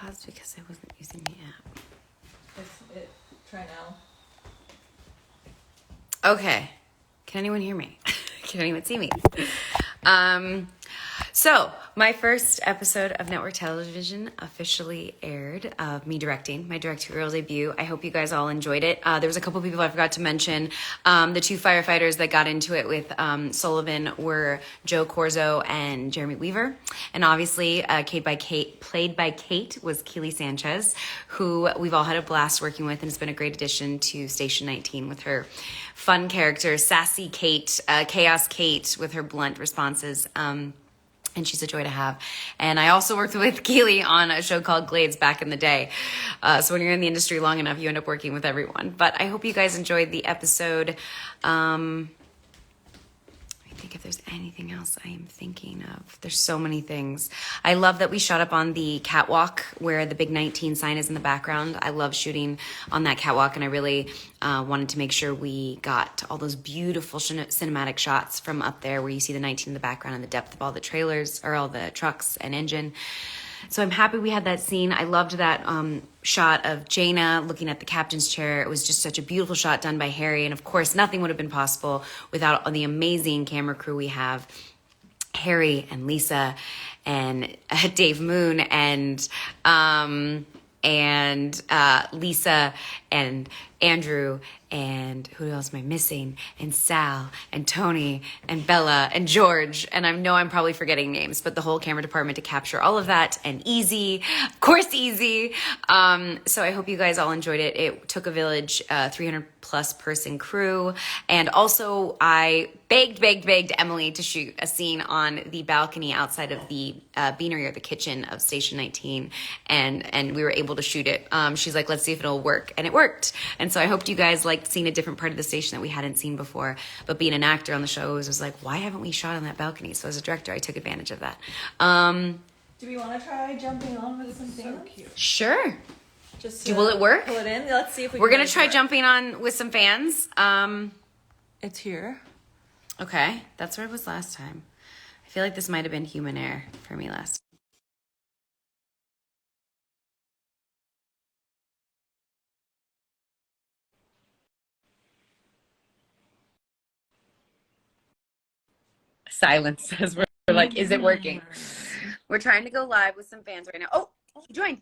paused because I wasn't using the app. Try now. Okay. Can anyone hear me? Can anyone see me? So my first episode of network television officially aired of me directing my directorial debut. I hope you guys all enjoyed it. There was a couple people I forgot to mention. The two firefighters that got into it with Sullivan were Joe Corzo and Jeremy Weaver. And obviously played by Kate was Keely Sanchez, who we've all had a blast working with, and it's been a great addition to Station 19 with her fun character, sassy Kate, chaos Kate with her blunt responses. And she's a joy to have. And I also worked with Keely on a show called Glades back in the day. So when you're in the industry long enough, you end up working with everyone. But I hope you guys enjoyed the episode. I think if there's anything else I am thinking of, there's so many things. I love that we shot up on the catwalk where the big 19 sign is in the background. I love shooting on that catwalk, and I really wanted to make sure we got all those beautiful cinematic shots from up there where you see the 19 in the background and the depth of all the trailers or all the trucks and engine. So I'm happy we had that scene. I loved that shot of Jaina looking at the captain's chair. It was just such a beautiful shot done by Harry. And of course, nothing would have been possible without the amazing camera crew we have. Harry and Lisa and Dave Moon and Lisa and Andrew and who else am I missing? And Sal and Tony and Bella and George. And I know I'm probably forgetting names, but the whole camera department to capture all of that, and Easy, of course, Easy. So I hope you guys all enjoyed it. It took a village, 300 plus person crew. And also I begged Emily to shoot a scene on the balcony outside of the beanery or the kitchen of Station 19. And we were able to shoot it. She's like, let's see if it'll work. And it worked. And so I hoped you guys liked seeing a different part of the station that we hadn't seen before. But being an actor on the show was like, why haven't we shot on that balcony? So as a director, I took advantage of that. Do we want to try jumping on with some fans? So cute. Sure. Just will it work? Pull it in. Let's see if We're going to try jumping on with some fans. It's here. Okay. That's where it was last time. I feel like this might have been human error for me last time. Silence says we're like, is it working? We're trying to go live with some fans right now. Oh, he joined.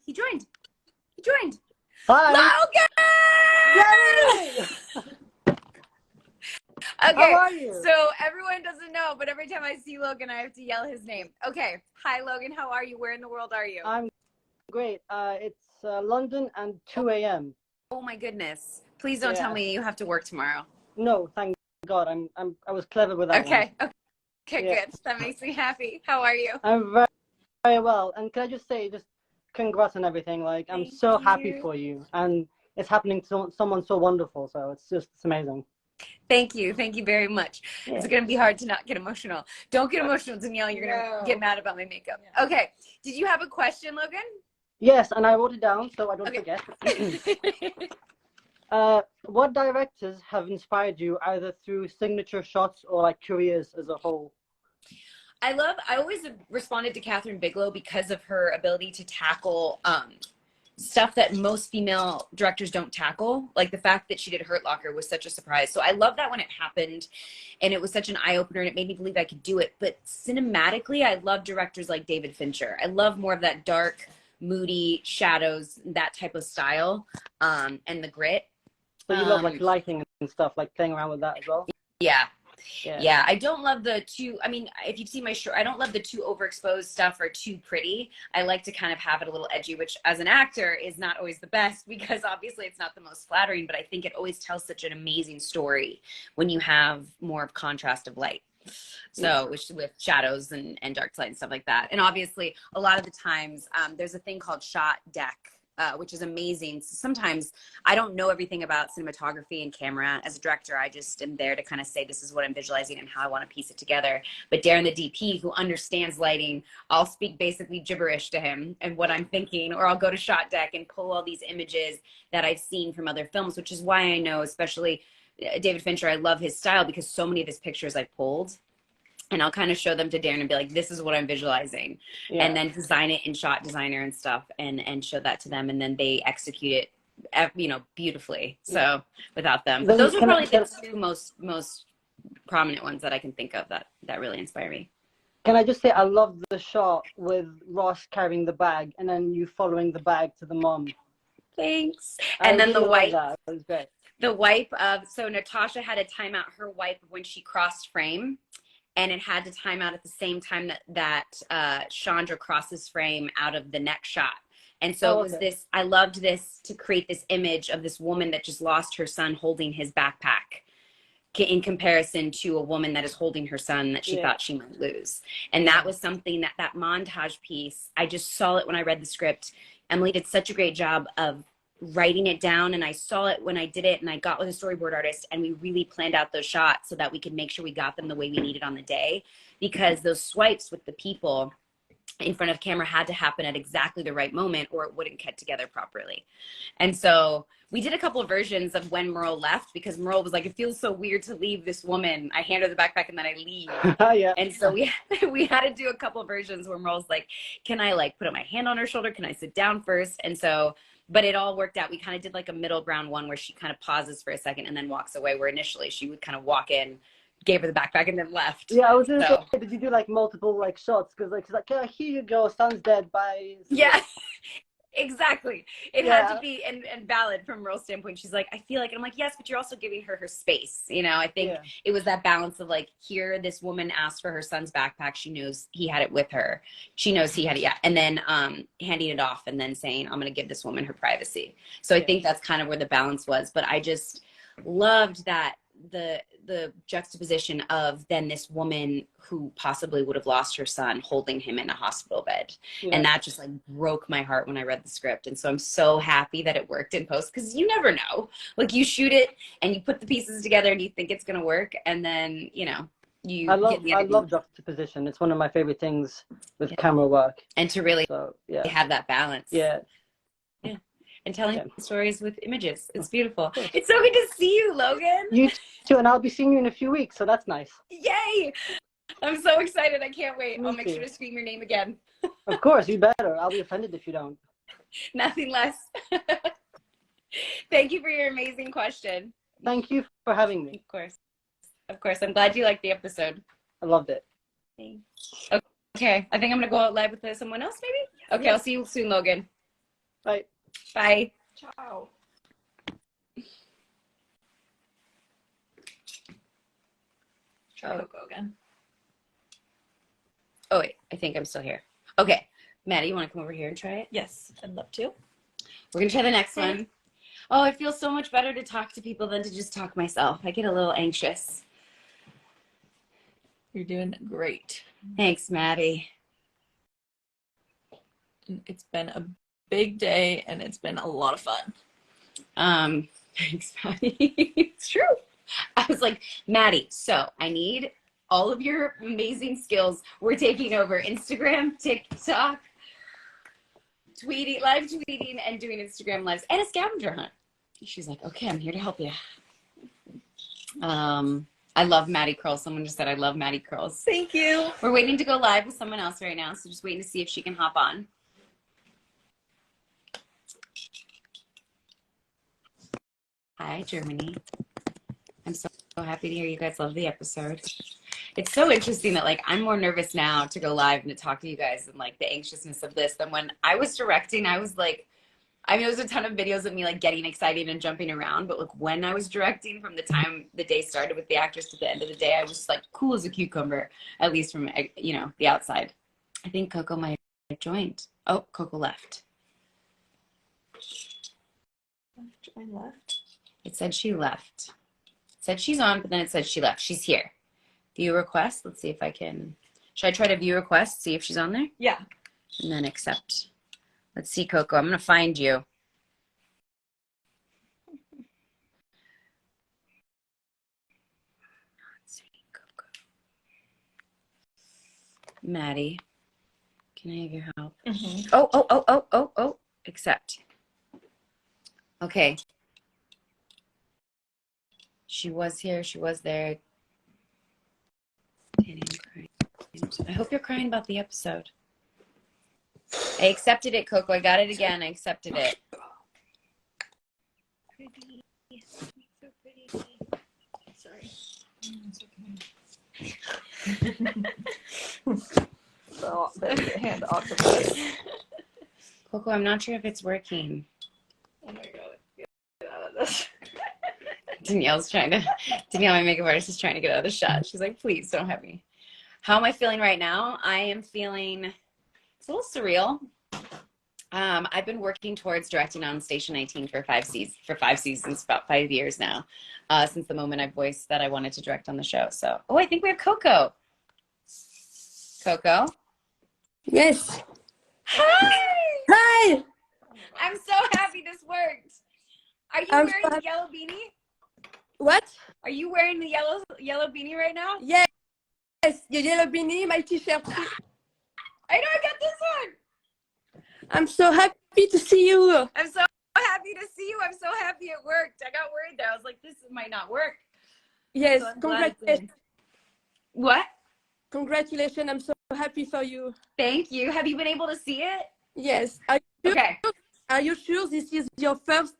Hi. Logan! Yay! Okay, how are you? So everyone doesn't know, but every time I see Logan, I have to yell his name. Okay, hi Logan, how are you? Where in the world are you? I'm great. It's London and 2 a.m. Oh my goodness. Please don't tell me you have to work tomorrow. No, thank God. I was clever with that Okay, one. Okay, Yeah. good. That makes me happy. How are you? I'm very, very well. And can I just say, just congrats on everything. Like, I'm Thank so you. happy for you. And it's happening to someone so wonderful. So it's amazing. Thank you very much. Yeah. It's going to be hard to not get emotional. Don't get emotional, Danielle. You're going to get mad about my makeup. Yeah. Okay, did you have a question, Logan? Yes, and I wrote it down so I don't forget. What directors have inspired you either through signature shots or like careers as a whole? I always responded to Catherine Bigelow because of her ability to tackle stuff that most female directors don't tackle. Like the fact that she did Hurt Locker was such a surprise. So I love that when it happened, and it was such an eye-opener, and it made me believe I could do it. But cinematically, I love directors like David Fincher. I love more of that dark, moody shadows, that type of style, and the grit. So you love like lighting and stuff, like playing around with that as well? Yeah, I don't love the too, I mean, if you see my shirt, I don't love the too overexposed stuff or too pretty. I like to kind of have it a little edgy, which as an actor is not always the best because obviously it's not the most flattering, but I think it always tells such an amazing story when you have more of contrast of light. So with shadows and dark light and stuff like that. And obviously a lot of the times there's a thing called shot deck, which is amazing. So sometimes I don't know everything about cinematography and camera. As a director, I just am there to kind of say, this is what I'm visualizing and how I want to piece it together. But Darren, the DP, who understands lighting, I'll speak basically gibberish to him and what I'm thinking, or I'll go to shot deck and pull all these images that I've seen from other films, which is why I know, especially David Fincher, I love his style because so many of his pictures I pulled and I'll kind of show them to Darren and be like, this is what I'm visualizing. Yeah. And then design it in Shot Designer and stuff, and show that to them. And then they execute it, you know, beautifully. So without them, but those are probably the two most prominent ones that I can think of that really inspire me. Can I just say, I love the shot with Ross carrying the bag and then you following the bag to the mom. Thanks. And then the wipe. That was great. The wipe of, so Natasha had to time out her wipe when she crossed frame, and it had to time out at the same time that Chandra crosses frame out of the next shot. And so it was this, I loved this to create this image of this woman that just lost her son holding his backpack, in comparison to a woman that is holding her son that she thought she might lose. And that was something that montage piece, I just saw it when I read the script. Emily did such a great job of writing it down, and I saw it when I did it, and I got with a storyboard artist, and we really planned out those shots so that we could make sure we got them the way we needed on the day, because those swipes with the people in front of camera had to happen at exactly the right moment or it wouldn't get together properly. And so we did a couple of versions of when Merle left, because Merle was like, it feels so weird to leave this woman. I hand her the backpack and then I leave. Yeah. And so we had to do a couple of versions where Merle's like, can I like put my hand on her shoulder? Can I sit down first? And so, but it all worked out. We kind of did like a middle ground one where she kind of pauses for a second and then walks away, where initially she would kind of walk in, gave her the backpack, and then left. Yeah, I was gonna say, did you do like multiple like shots? Because like she's like, yeah, here you go, son's dead, bye. Yeah, exactly. It had to be and valid from Merle's standpoint. She's like, I feel like, and I'm like, yes, but you're also giving her space. You know, I think it was that balance of like, here, this woman asked for her son's backpack. She knows he had it with her. She knows he had it, and then handing it off and then saying, I'm gonna give this woman her privacy. So I think that's kind of where the balance was. But I just loved that the juxtaposition of then this woman who possibly would have lost her son holding him in a hospital bed. And that just like broke my heart when I read the script. And so I'm so happy that it worked in post, because you never know, like you shoot it and you put the pieces together and you think it's going to work, and then you know I love juxtaposition. It's one of my favorite things with camera work, and to really have that balance. And telling stories with images. It's beautiful. It's so good to see you, Logan. You too, and I'll be seeing you in a few weeks, so that's nice. Yay! I'm so excited. I can't wait. I'll make sure to scream your name again. Of course, you better. I'll be offended if you don't. Nothing less. Thank you for your amazing question. Thank you for having me. Of course. Of course. I'm glad you liked the episode. I loved it. Thanks. Okay. I think I'm going to go out live with someone else, maybe? Okay. I'll see you soon, Logan. Bye. Bye. Ciao. Try Coco again. Oh, wait. I think I'm still here. Okay. Maddie, you want to come over here and try it? Yes, I'd love to. We're going to try the next one. Oh, it feels so much better to talk to people than to just talk myself. I get a little anxious. You're doing great. Thanks, Maddie. It's been a big day and it's been a lot of fun. Thanks, Maddie. It's true. I was like, Maddie, so I need all of your amazing skills. We're taking over Instagram, TikTok, live tweeting, and doing Instagram lives, and a scavenger hunt. She's like, okay, I'm here to help you. I love Maddie Curls. Someone just said, I love Maddie Curls. Thank you. We're waiting to go live with someone else right now, so just waiting to see if she can hop on. Hi, Germany. I'm so happy to hear you guys love the episode. It's so interesting that like I'm more nervous now to go live and to talk to you guys, and like the anxiousness of this than when I was directing. I was like, I mean, there's a ton of videos of me like getting excited and jumping around, but like when I was directing, from the time the day started with the actress to the end of the day, I was just like cool as a cucumber, at least from, you know, the outside. I think Coco might have joined. Oh, Coco left. I left. It said she left. It said she's on, but then it said she left. She's here. View request. Let's see if I can. Should I try to view request, see if she's on there? Yeah. And then accept. Let's see, Coco. I'm going to find you. Let's see, Coco. Maddie, can I have your help? Mm-hmm. Oh. Accept. Okay. She was here. She was there. episode. I hope you're crying about the episode. I accepted it, Coco. I got it again. I accepted it. Pretty. So pretty. Sorry. It's okay. The hand octopus. Coco, I'm not sure if it's working. Oh my god. Get out of this. Danielle, my makeup artist, is trying to get out of the shot. She's like, please don't have me. How am I feeling right now? I am feeling, it's a little surreal. I've been working towards directing on Station 19 for five seasons, about 5 years now, since the moment I voiced that I wanted to direct on the show. So, oh, I think we have Coco. Coco? Yes. Hi! Hi. I'm so happy this worked. Are you wearing the yellow beanie? What? Are you wearing the yellow beanie right now? Yes. The yellow beanie, my t-shirt. I know, I got this one. I'm so happy to see you. I'm so happy to see you. I'm so happy it worked. I got worried there. I was like, this might not work. Yes, So congratulations. What? Congratulations. I'm so happy for you. Thank you. Have you been able to see it? Yes. Okay. Are you sure this is your first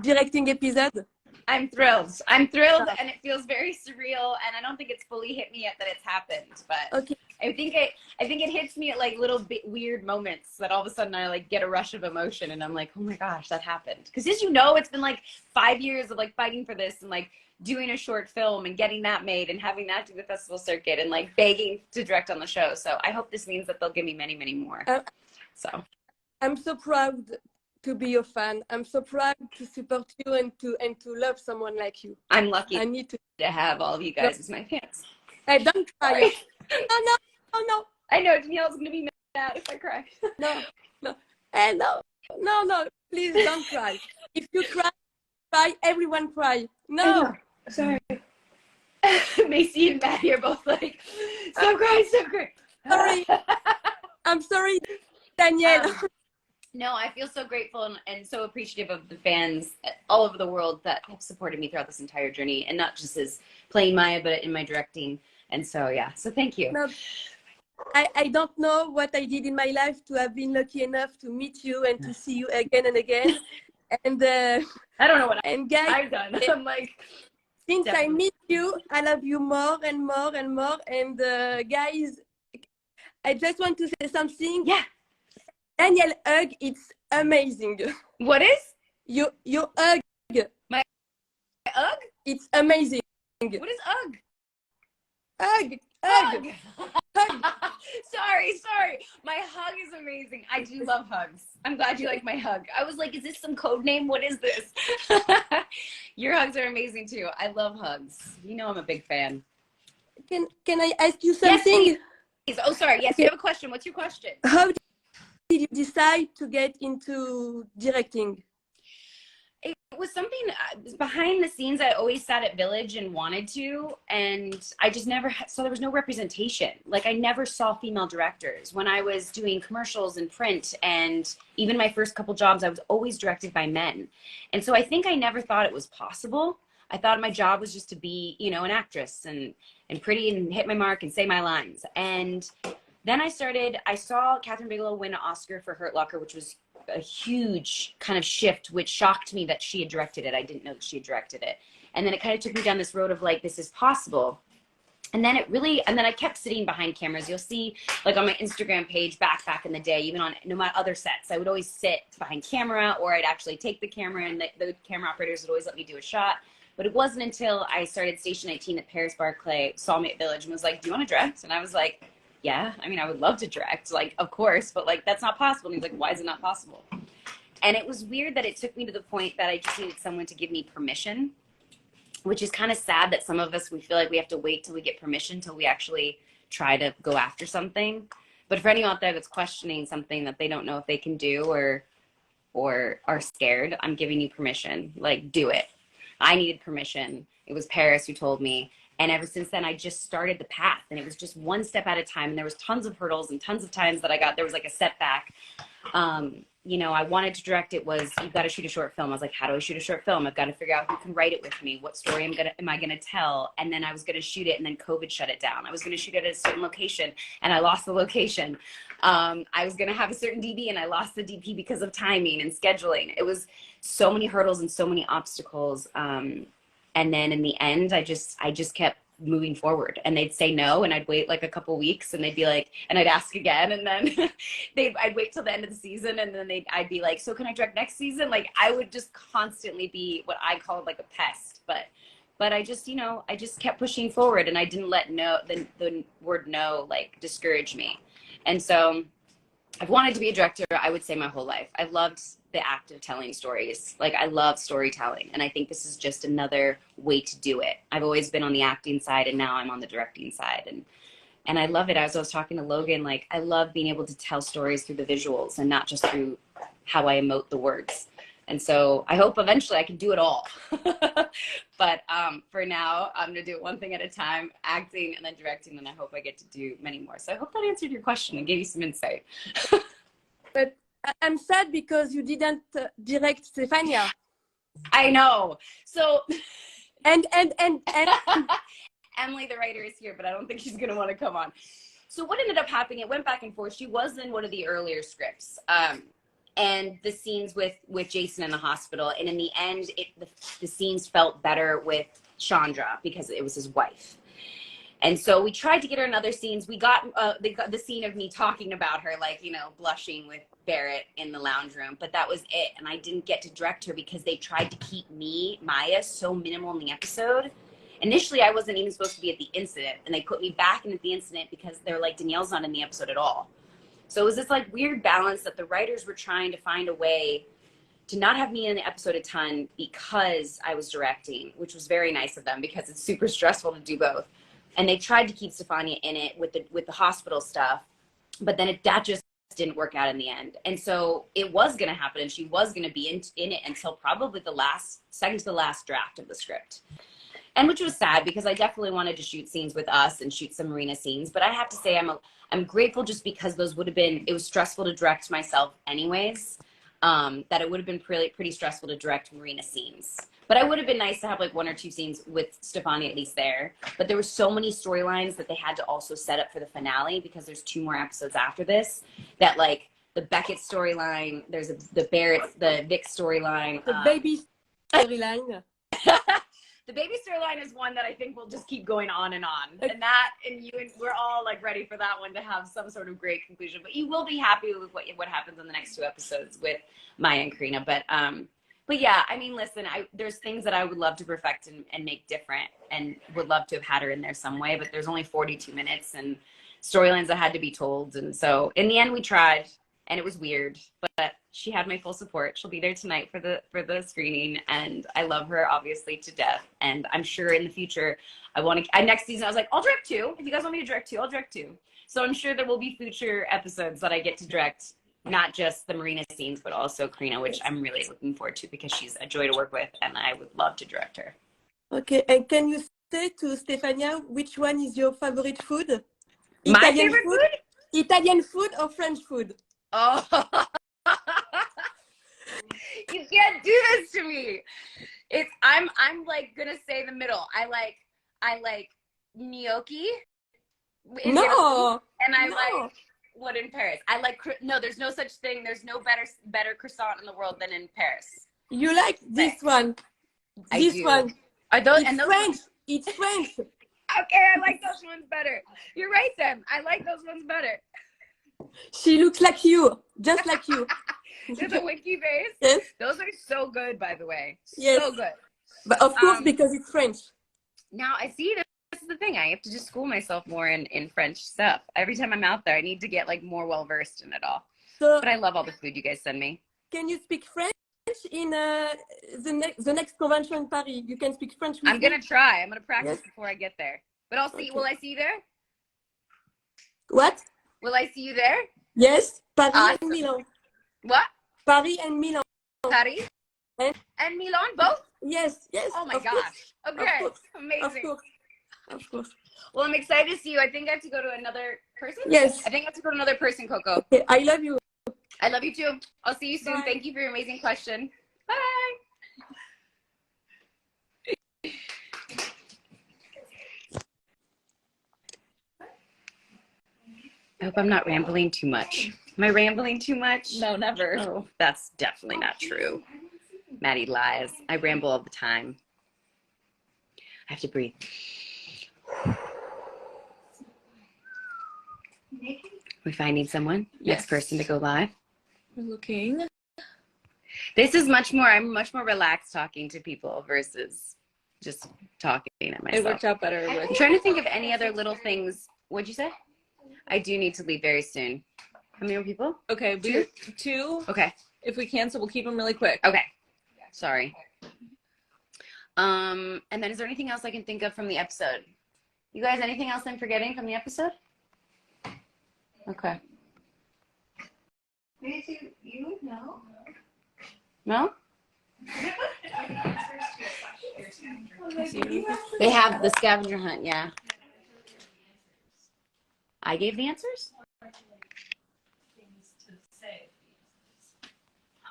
directing episode? I'm thrilled. I'm thrilled, and it feels very surreal, and I don't think it's fully hit me yet that it's happened, but Okay. I think it hits me at like little bit weird moments that all of a sudden I like get a rush of emotion, and I'm like, oh my gosh, that happened. Because as you know, it's been like 5 years of like fighting for this and like doing a short film and getting that made and having that do the festival circuit and like begging to direct on the show. So I hope this means that they'll give me many, many more. So I'm so proud to be your fan. I'm so proud to support you and to love someone like you. I'm lucky I need to have all of you guys as my fans. Hey, don't cry. No. I know Danielle's gonna be mad if I cry. No. Hey, no. Please don't cry. If you cry, everyone cry. No. Sorry. Macy and Maddie are both like, so great. Sorry. I'm sorry, Danielle. No, I feel so grateful and so appreciative of the fans all over the world that have supported me throughout this entire journey, and not just as playing Maya, but in my directing. And so, yeah, so thank you. No, I don't know what I did in my life to have been lucky enough to meet you and to see you again and again. And I don't know what guys, I've done. I'm like, since definitely. I meet you, I love you more and more and more. And guys, I just want to say something. Yeah. Danielle hug, it's amazing. What is? Your hug. My hug? It's amazing. What is hug? Hug. Sorry. My hug is amazing. I do love hugs. I'm glad you like my hug. I was like, is this some code name? What is this? Your hugs are amazing too. I love hugs. You know I'm a big fan. Can I ask you something? Yes, please. Oh, sorry. Yes, you have a question. What's your question? How did you decide to get into directing? It was something behind the scenes. I always sat at Village and wanted to, and I just never so there was no representation. Like I never saw female directors when I was doing commercials and print, and even my first couple jobs I was always directed by men. And so I think I never thought it was possible. I thought my job was just to be, you know, an actress and pretty and hit my mark and say my lines. And then I saw Catherine Bigelow win an Oscar for Hurt Locker, which was a huge kind of shift, which shocked me that she had directed it. I didn't know that she had directed it. And then it kind of took me down this road of like, this is possible. And then I kept sitting behind cameras. You'll see like on my Instagram page back in the day, even on no matter other sets, I would always sit behind camera, or I'd actually take the camera, and the camera operators would always let me do a shot. But it wasn't until I started Station 19 that Paris Barclay saw me at Village and was like, do you want to direct? And I was like, yeah, I mean, I would love to direct, like, of course, but like, that's not possible. And he's like, why is it not possible? And it was weird that it took me to the point that I just needed someone to give me permission, which is kind of sad that some of us, we feel like we have to wait till we get permission till we actually try to go after something. But for anyone out there that's questioning something that they don't know if they can do or are scared, I'm giving you permission. Like, do it. I needed permission. It was Paris who told me. And ever since then, I just started the path, and it was just one step at a time. And there was tons of hurdles and tons of times that there was like a setback. you know, I wanted to direct it was, you've got to shoot a short film. I was like, how do I shoot a short film? I've got to figure out who can write it with me. What story am I gonna tell? And then I was gonna shoot it, and then COVID shut it down. I was gonna shoot it at a certain location, and I lost the location. I was gonna have a certain DP, and I lost the DP because of timing and scheduling. It was so many hurdles and so many obstacles. And then in the end, I just kept moving forward, and they'd say no, and I'd wait like a couple weeks, and they'd be like, and I'd ask again, and then I'd wait till the end of the season, and then I'd be like, so can I direct next season? Like, I would just constantly be what I called like a pest, but I just, you know, I just kept pushing forward, and I didn't let the word no like discourage me. And so I've wanted to be a director, I would say, my whole life. I loved the act of telling stories. Like, I love storytelling, and I think this is just another way to do it. I've always been on the acting side, and now I'm on the directing side, and I love it. As I was talking to Logan, like, I love being able to tell stories through the visuals and not just through how I emote the words. And so I hope eventually I can do it all. But for now, I'm gonna do it one thing at a time, acting and then directing, and I hope I get to do many more. So I hope that answered your question and gave you some insight. But I'm sad because you didn't direct Stefania. I know. So and Emily, the writer, is here, but I don't think she's gonna want to come on. So what ended up happening, it went back and forth. She was in one of the earlier scripts. And the scenes with Jason in the hospital. And in the end, the scenes felt better with Chandra because it was his wife. And so we tried to get her in other scenes. We got the scene of me talking about her, like, you know, blushing with Barrett in the lounge room, but that was it. And I didn't get to direct her because they tried to keep me, Maya, so minimal in the episode. Initially, I wasn't even supposed to be at the incident, and they put me back in at the incident because they're like, Danielle's not in the episode at all. So it was this like weird balance that the writers were trying to find a way to not have me in the episode a ton because I was directing, which was very nice of them because it's super stressful to do both. And they tried to keep Stefania in it with the hospital stuff, but then that just didn't work out in the end. And so it was going to happen, and she was going to be in it until probably second to the last draft of the script. And which was sad because I definitely wanted to shoot scenes with us and shoot some marina scenes. But I have to say I'm grateful just because those would have been, it was stressful to direct myself anyways, that it would have been pretty stressful to direct marina scenes. But it would have been nice to have like one or two scenes with Stefania at least there. But there were so many storylines that they had to also set up for the finale because there's 2 more episodes after this, that like the Beckett storyline, there's the Barrett, the Vic storyline. The baby storyline. The baby storyline is one that I think will just keep going on and on. And that, and you, and we're all like ready for that one to have some sort of great conclusion. But you will be happy with what happens in the next 2 episodes with Maya and Karina. But yeah, I mean, listen, there's things that I would love to perfect and make different, and would love to have had her in there some way. But there's only 42 minutes and storylines that had to be told. And so in the end, we tried, and it was weird, but she had my full support. She'll be there tonight for the screening, and I love her obviously to death. And I'm sure in the future, next season I was like, I'll direct 2. If you guys want me to direct 2, I'll direct 2. So I'm sure there will be future episodes that I get to direct, not just the marina scenes, but also Karina, which I'm really looking forward to because she's a joy to work with, and I would love to direct her. Okay, and can you say to Stefania which one is your favorite food? My favorite food? Italian food or French food? Oh, you can't do this to me. I'm like gonna say the middle. I like gnocchi. In Italy, and I like what in Paris. No, there's no such thing. There's no better croissant in the world than in Paris. You like this one? This one. Are those? It's French. It's French. Okay, I like those ones better. You're right, then. I like those ones better. She looks like you, just like you. There's a winky face. Yes. Those are so good, by the way. Yes. So good. But of course, because it's French. Now, I see this is the thing. I have to just school myself more in French stuff. Every time I'm out there, I need to get like more well-versed in it all. So, but I love all the food you guys send me. Can you speak French in the next convention in Paris? You can speak French with I'm going to try. I'm going to practice before I get there. But I'll see. Okay. Will I see you there? What? Will I see you there? Yes. Paris and Milan. What? Paris and Milan. Paris? And Milan, both? Yes, yes. Oh my gosh. Okay. Amazing. Of course. Well, I'm excited to see you. I think I have to go to another person. Yes. I think I have to go to another person, Coco. Okay. I love you. I love you too. I'll see you soon. Bye. Thank you for your amazing question. Bye. I hope I'm not rambling too much. Am I rambling too much? No, never. Oh, that's definitely not true. Maddie lies. I ramble all the time. I have to breathe. We finding someone? Yes. Next person to go live? We're looking. This is I'm much more relaxed talking to people versus just talking at myself. It worked out better with. I'm trying to think of any other little things. What'd you say? I do need to leave very soon. How many more people? Okay, two. Okay. If we cancel, we'll keep them really quick. Okay. Sorry. And then is there anything else I can think of from the episode? You guys, anything else I'm forgetting from the episode? Okay. You know? No? They have the scavenger hunt, yeah. I gave the answers?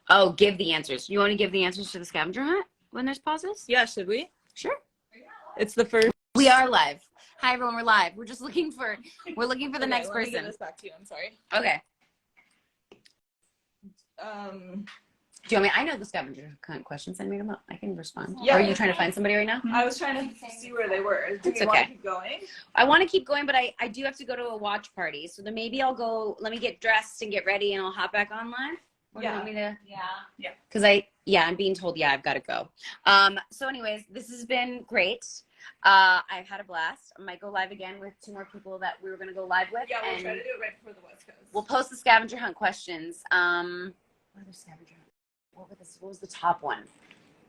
Oh, give the answers. You want to give the answers to the scavenger hunt when there's pauses? Yeah, should we? Sure. It's the first. We are live. Hi everyone, we're live. We're just looking for the Okay, next let me give person. this back to you. I'm sorry. Okay. Um, Do you want me? I know the scavenger hunt questions. I made them up. I can respond. Yeah. Or are you trying to find somebody right now? I was trying to see where they were. Do It's we want okay. to keep going? I want to keep going, but I do have to go to a watch party. So then maybe I'll go, let me get dressed and get ready and I'll hop back on live. Or do you want me to? Yeah. Because I'm being told, I've got to go. So anyways, this has been great. I've had a blast. I might go live again with 2 more people that we were going to go live with. Yeah, we'll and try to do it right before the West Coast. we'll post the scavenger hunt questions. What other scavenger hunt? What was the top one?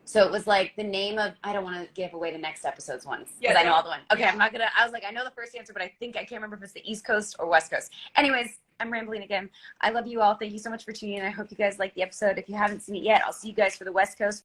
So it was like the name of, I don't want to give away the next episode's ones because Yeah, I know all the ones. Okay, I'm not going to, I was like, I know the first answer, but I can't remember if it's the East Coast or West Coast. Anyways, I'm rambling again. I love you all. Thank you so much for tuning in. I hope you guys liked the episode. If you haven't seen it yet, I'll see you guys for the West Coast.